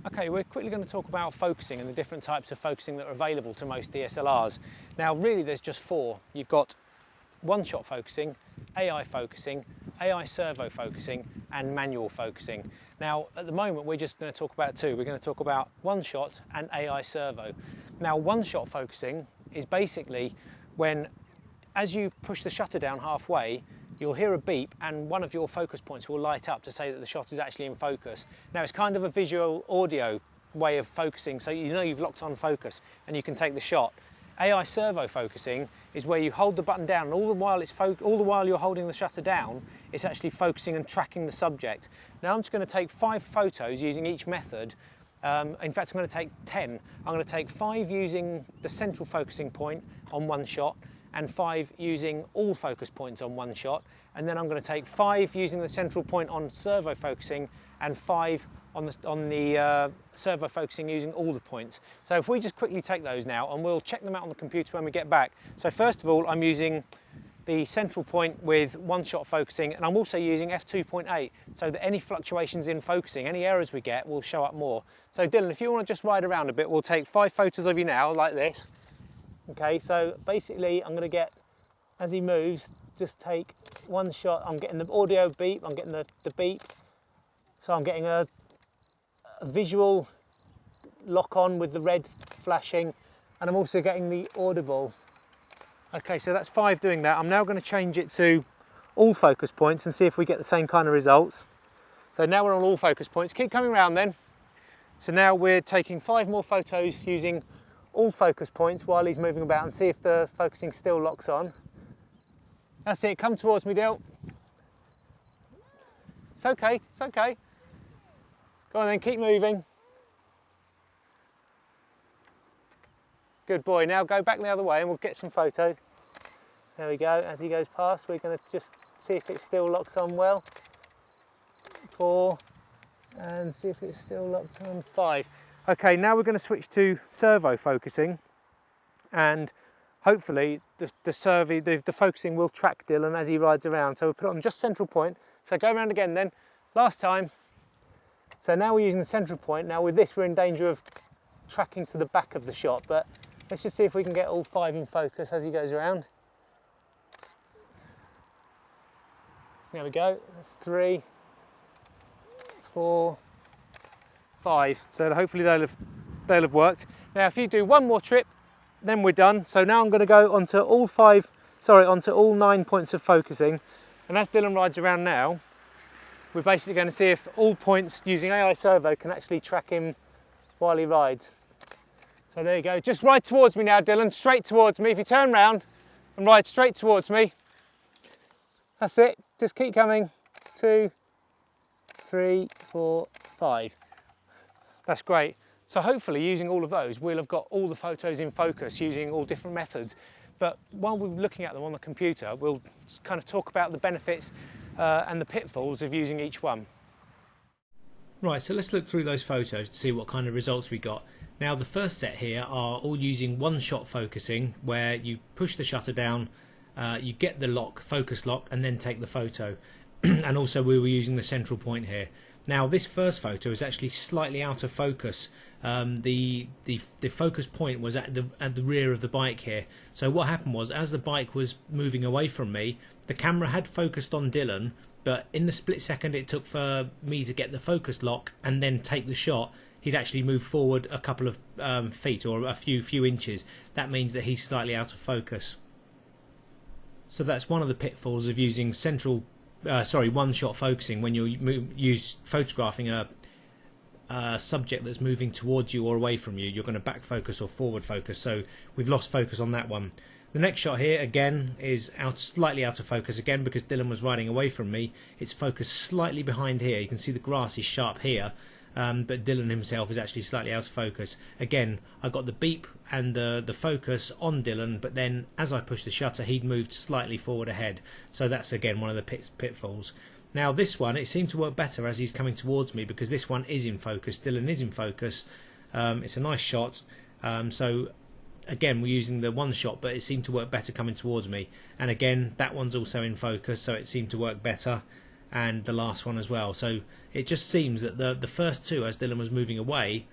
Okay, we're quickly going to talk about focusing and the different types of focusing that are available to most DSLRs. Now really there's just four. You've got one-shot focusing, AI focusing, AI Servo focusing and manual focusing. Now at the moment we're just going to talk about two. We're going to talk about one-shot and AI Servo. Now one-shot focusing is basically when, as you push the shutter down halfway, you'll hear a beep and one of your focus points will light up to say that the shot is actually in focus. Now it's kind of a visual audio way of focusing, so you know you've locked on focus and you can take the shot. AI Servo focusing is where you hold the button down and all the while you're holding the shutter down, it's actually focusing and tracking the subject. Now I'm just going to take 5 photos using each method. In fact, I'm going to take 10. I'm going to take 5 using the central focusing point on one shot, and 5 using all focus points on one shot, and then I'm going to take 5 using the central point on servo focusing and 5 on the servo focusing using all the points. So if we just quickly take those now and we'll check them out on the computer when we get back. So first of all I'm using the central point with one shot focusing, and I'm also using f2.8 so that any fluctuations in focusing, any errors we get, will show up more. So Dylan, if you want to just ride around a bit, we'll take 5 photos of you now like this. Okay, so basically I'm going to get, as he moves, just take one shot. I'm getting the audio beep, I'm getting the beep, so I'm getting a visual lock on with the red flashing, and I'm also getting the audible. Okay, so that's 5 doing that. I'm now going to change it to all focus points and see if we get the same kind of results. So now we're on all focus points. Keep coming around then. So now we're taking 5 more photos using all focus points while he's moving about, and see if the focusing still locks on. That's it, come towards me, Dil. It's okay, it's okay. Go on then, keep moving. Good boy, now go back the other way and we'll get some photo. There we go, as he goes past, we're going to just see if it still locks on well. 4, and see if it's still locked on. 5. Okay, now we're going to switch to servo focusing, and hopefully the focusing will track Dylan as he rides around. So we'll put it on just central point. So go around again then, last time. So now we're using the central point. Now with this we're in danger of tracking to the back of the shot, but let's just see if we can get all 5 in focus as he goes around. There we go, that's 3, 4, 5. So hopefully they'll have worked. Now if you do one more trip, then we're done. So now I'm going to go onto onto all 9 points of focusing, and as Dylan rides around now, we're basically going to see if all points using AI Servo can actually track him while he rides. So there you go. Just ride towards me now, Dylan, straight towards me. If you turn round and ride straight towards me. That's it. Just keep coming. 2, 3, 4, 5. That's great. So hopefully using all of those, we'll have got all the photos in focus using all different methods. But while we're looking at them on the computer, we'll kind of talk about the benefits and the pitfalls of using each one. Right, so let's look through those photos to see what kind of results we got. Now the first set here are all using one-shot focusing, where you push the shutter down, you get the focus lock, and then take the photo. And also we were using the central point here. Now this first photo is actually slightly out of focus. The focus point was at the rear of the bike here. So what happened was, as the bike was moving away from me, the camera had focused on Dylan, but in the split second it took for me to get the focus lock and then take the shot, he'd actually moved forward a couple of feet or a few inches. That means that he's slightly out of focus. So that's one of the pitfalls of using one-shot focusing when you're photographing a subject that's moving towards you or away from you. You're going to back focus or forward focus, so we've lost focus on that one. The next shot here again is slightly out of focus again because Dylan was riding away from me. It's focused slightly behind here. You can see the grass is sharp here, but Dylan himself is actually slightly out of focus. Again, I got the beep and the focus on Dylan, but then as I pushed the shutter he'd moved slightly forward ahead. So that's again one of the pitfalls. Now this one, it seemed to work better as he's coming towards me because this one is in focus. Dylan is in focus. It's a nice shot. So again, we're using the one shot, but it seemed to work better coming towards me. And again, that one's also in focus, so it seemed to work better. and the last one as well. So it just seems that the first two, as Dylan was moving away,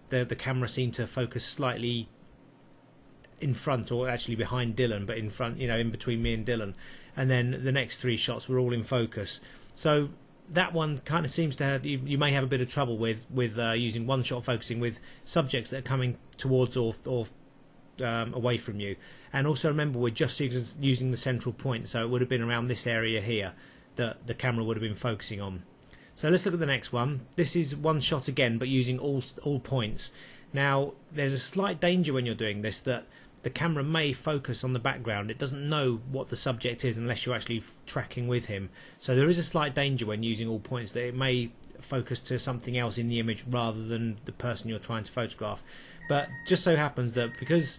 the camera seemed to focus slightly in front, or actually behind Dylan, but in front, in between me and Dylan. And then the next three shots were all in focus. So that one kind of seems to have, you may have a bit of trouble with using one-shot focusing with subjects that are coming towards or away from you. And also remember, we're just using the central point, so it would have been around this area here that the camera would have been focusing on. So let's look at the next one. This is one shot again, but using all points. Now, there's a slight danger when you're doing this that the camera may focus on the background. It doesn't know what the subject is unless you're actually tracking with him. So there is a slight danger when using all points that it may focus to something else in the image rather than the person you're trying to photograph. But just so happens that because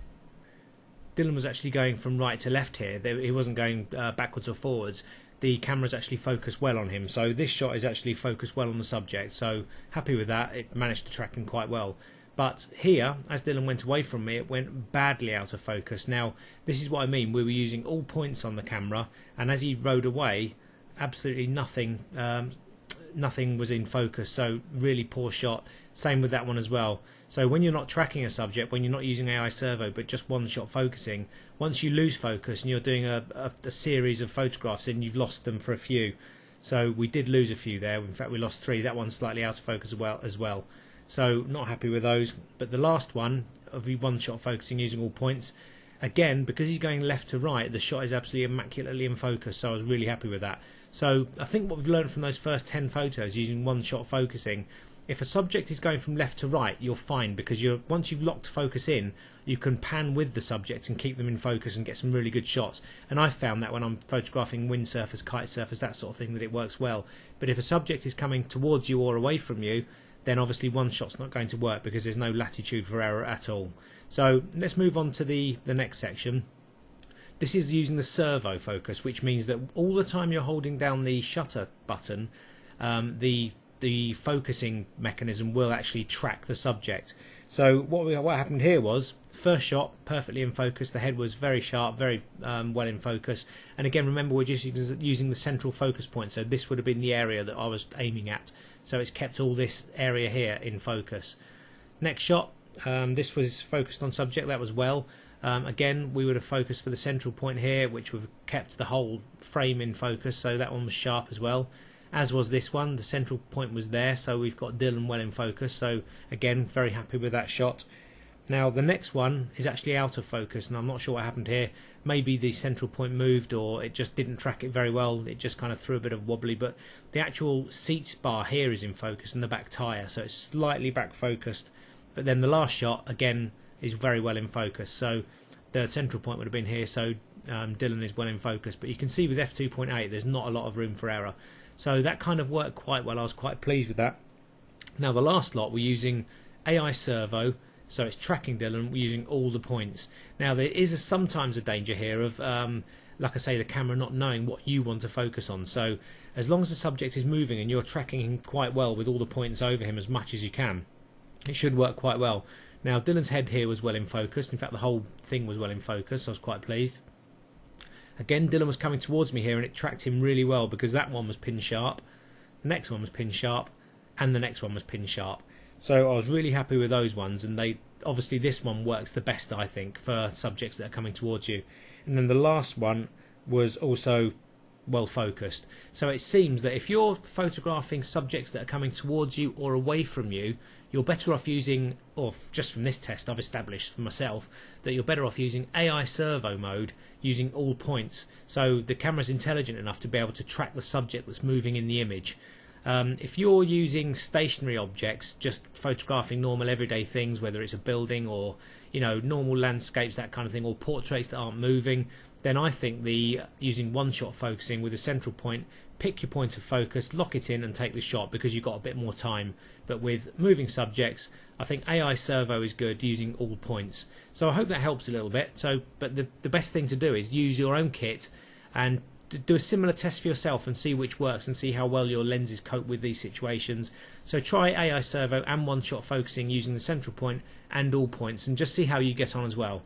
Dylan was actually going from right to left here, he wasn't going backwards or forwards, the camera's actually focused well on him. So this shot is actually focused well on the subject, so happy with that. It managed to track him quite well. But here, as Dylan went away from me, it went badly out of focus. Now, this is what I mean. We were using all points on the camera, and as he rode away, absolutely nothing was in focus. So really poor shot. Same with that one as well. So when you're not tracking a subject, when you're not using AI Servo, but just one-shot focusing, once you lose focus and you're doing a series of photographs, and you've lost them for a few. So we did lose a few there. In fact, we lost 3. That one's slightly out of focus as well. So not happy with those. But the last one of the one-shot focusing using all points, again, because he's going left to right, the shot is absolutely immaculately in focus. So I was really happy with that. So I think what we've learned from those first 10 photos using one-shot focusing, if a subject is going from left to right, you're fine, because once you've locked focus in, you can pan with the subject and keep them in focus and get some really good shots. And I found that when I'm photographing windsurfers, kite surfers, that sort of thing, that it works well. But if a subject is coming towards you or away from you, then obviously one shot's not going to work because there's no latitude for error at all. So let's move on to the next section. This is using the servo focus, which means that all the time you're holding down the shutter button, the focusing mechanism will actually track the subject. So what happened here was, first shot perfectly in focus, the head was very sharp, very well in focus, and again remember we're just using the central focus point, so this would have been the area that I was aiming at, so it's kept all this area here in focus. Next shot, this was focused on subject, that was well. Again, we would have focused for the central point here, which would have kept the whole frame in focus, so that one was sharp as well. As was this one, the central point was there, so we've got Dylan well in focus, so again, very happy with that shot. Now the next one is actually out of focus, and I'm not sure what happened here. Maybe the central point moved, or it just didn't track it very well, it just kind of threw a bit of wobbly, but the actual seat bar here is in focus, and the back tyre, so it's slightly back focused. But then the last shot, again, is very well in focus, so the central point would have been here, so Dylan is well in focus, but you can see with f2.8 there's not a lot of room for error. So that kind of worked quite well. I was quite pleased with that. Now the last lot, we're using AI Servo, so it's tracking Dylan, we're using all the points. Now there is sometimes a danger here of, like I say, the camera not knowing what you want to focus on. So as long as the subject is moving and you're tracking him quite well with all the points over him as much as you can, it should work quite well. Now Dylan's head here was well in focus. In fact, the whole thing was well in focus, so I was quite pleased. Again, Dylan was coming towards me here, and it tracked him really well because that one was pin sharp, the next one was pin sharp, and the next one was pin sharp. So I was really happy with those ones, and obviously this one works the best, I think, for subjects that are coming towards you. And then the last one was also well focused. So it seems that if you're photographing subjects that are coming towards you or away from you, you're better off using, or just from this test I've established for myself, that you're better off using AI Servo mode, using all points. So the camera's intelligent enough to be able to track the subject that's moving in the image. If you're using stationary objects, just photographing normal everyday things, whether it's a building or normal landscapes, that kind of thing, or portraits that aren't moving, then I think using one-shot focusing with a central point, pick your point of focus, lock it in and take the shot because you've got a bit more time. But with moving subjects, I think AI Servo is good using all points. So I hope that helps a little bit. But the best thing to do is use your own kit and do a similar test for yourself and see which works and see how well your lenses cope with these situations. So try AI Servo and one-shot focusing using the central point and all points and just see how you get on as well.